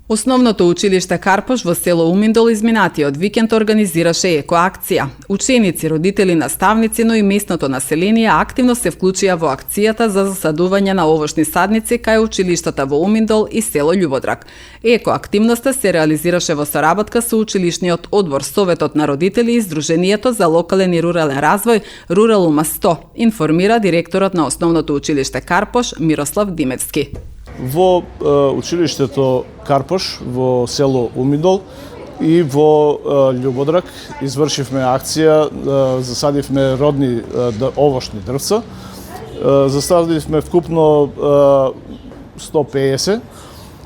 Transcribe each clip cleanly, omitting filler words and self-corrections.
Основното училиште Карпош во село Уминдол изминатиот викенд организираше екоакција. Ученици, родители, наставници, но и местното население активно се вклучија во акцијата за засадување на овошни садници кај училиштата во Уминдол и село Љубодрак. Екоактивноста се реализираше во соработка со училишниот одбор, Советот на родители и Сдруженијето за локален и рурален развој Руралума 100, информира директорот на основното училиште Карпош Мирослав Димевски. Во училиштето Карпош во село Уминдол и во Љубодрак извршивме акција, засадивме родни овошни дрвца. Засадивме вкупно 150.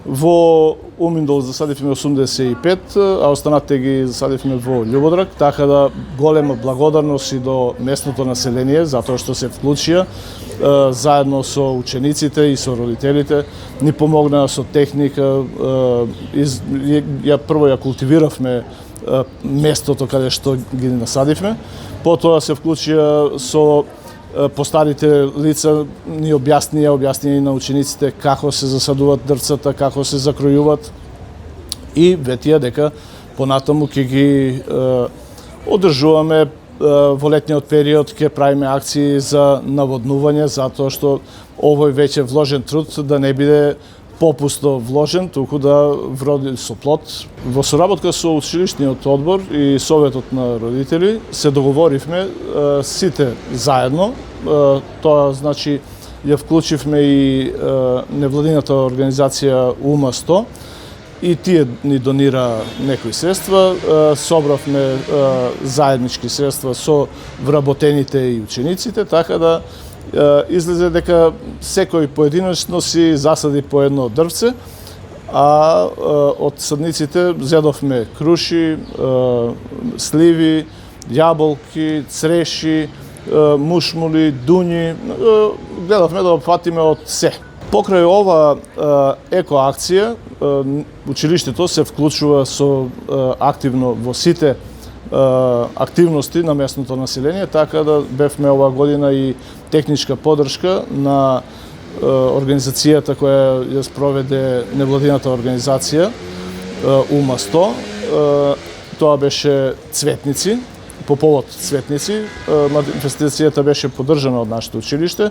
Во Уминдол засадивме 85, а останатите ги засадивме во Љубодрак, така да голема благодарност и до местното население затоа што се вклучија заедно со учениците и со родителите, ни помогнаа со техника, прво ја култивиравме местото каде што ги насадивме, потоа се вклучија со постарите лица, ни објаснија на учениците како се засадуваат дрвцата, како се закројуваат и ветија дека понатаму ќе ги одржуваме во летниот период, ќе правиме акции за наводнување, затоа што овој веќе вложен труд да не биде попусто вложен, туку да вроди со плод. Во соработка со училишниот одбор и Советот на родители се договоривме сите заедно. Тоа значи ја вклучивме и невладината организација УМА 100 и тие ни донира некои средства. Собравме заеднички средства со вработените и учениците, така да излезе дека секој поединечно си засади по едно дрвце, а од садниците зедовме круши, сливи, јаболки, цреши, мушмули, дуњи, гледавме да опфатиме од се. Покрај ова екоакција, училиштето се вклучува со активно во сите активности на местното население, така да бевме оваа година и техничка поддршка на организацијата која ја спроведе невладината организација УМА 100. Тоа беше Цветници, по повод Цветници. Манифестацијата беше поддржана од нашето училиште.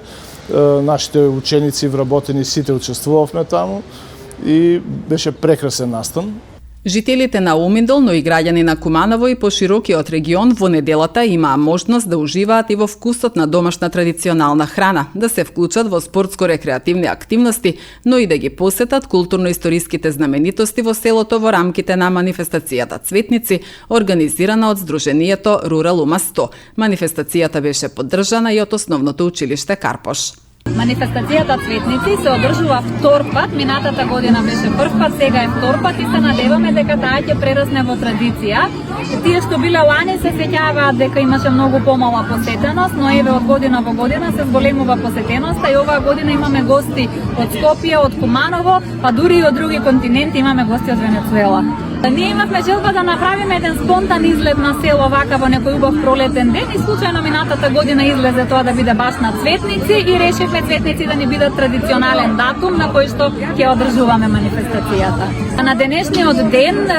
Нашите ученици вработени сите учествувавме таму и беше прекрасен настан. Жителите на Уминдол, но и граѓани на Куманово и поширокиот регион во неделата имаа можност да уживаат и во вкусот на домашна традиционална храна, да се вклучат во спортско-рекреативни активности, но и да ги посетат културно-историските знаменитости во селото во рамките на манифестацијата Цветници, организирана од Сдруженијето Руралума 100. Манифестацијата беше поддржана и од основното училиште Карпош. Манифестацијата Цветници се одржува втор пат, минатата година беше прв пат, сега е втор пат и се надеваме дека таа ќе прерасне во традиција. Тие што биле лани се сеќаваат дека имаше многу помала посетеност, но еве од година во година се зголемува посетеноста и оваа година имаме гости од Скопје, од Куманово, па дури и од други континенти имаме гости од Венецуела. Ние имавме желба да направиме еден спонтан излет на село вака во некој убав пролетен ден и случајно минатата година излезе тоа да биде баш на Цветници и решивме Цветници да ни бидат традиционален датум на кој што ќе одржуваме манифестацијата. На денешниот ден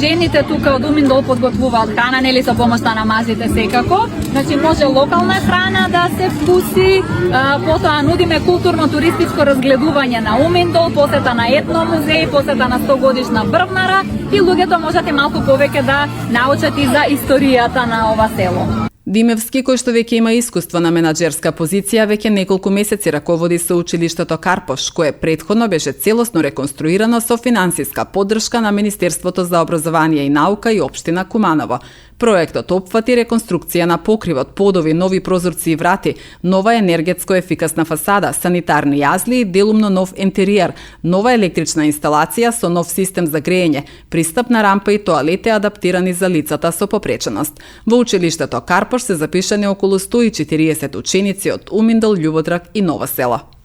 жените тука од Уминдол подготвуваат храна, нели со помошта на мажите секако. Значи може локална храна да се вкуси, потоа нудиме културно-туристичко разгледување на Уминдол, посета на етно музеј, посета на 100 годишна брвнара и луѓето можат и малку повеќе да научат и за историјата на ова село. Димевски, кој што веќе има искуство на менаџерска позиција, веќе неколку месеци раководи со училиштето Карпош, кое претходно беше целосно реконструирано со финансиска поддршка на Министерството за образование и наука и општина Куманово. Проектот опфати реконструкција на покривот, подови, нови прозорци и врати, нова енергетско ефикасна фасада, санитарни јазли и делумно нов ентериер, нова електрична инсталација со нов систем за грејење, пристапна рампа и тоалете адаптирани за лицата со попреченост. Во училиштето Карпош се запишани околу 140 ученици од Уминдол, Љубодрак и Нова села.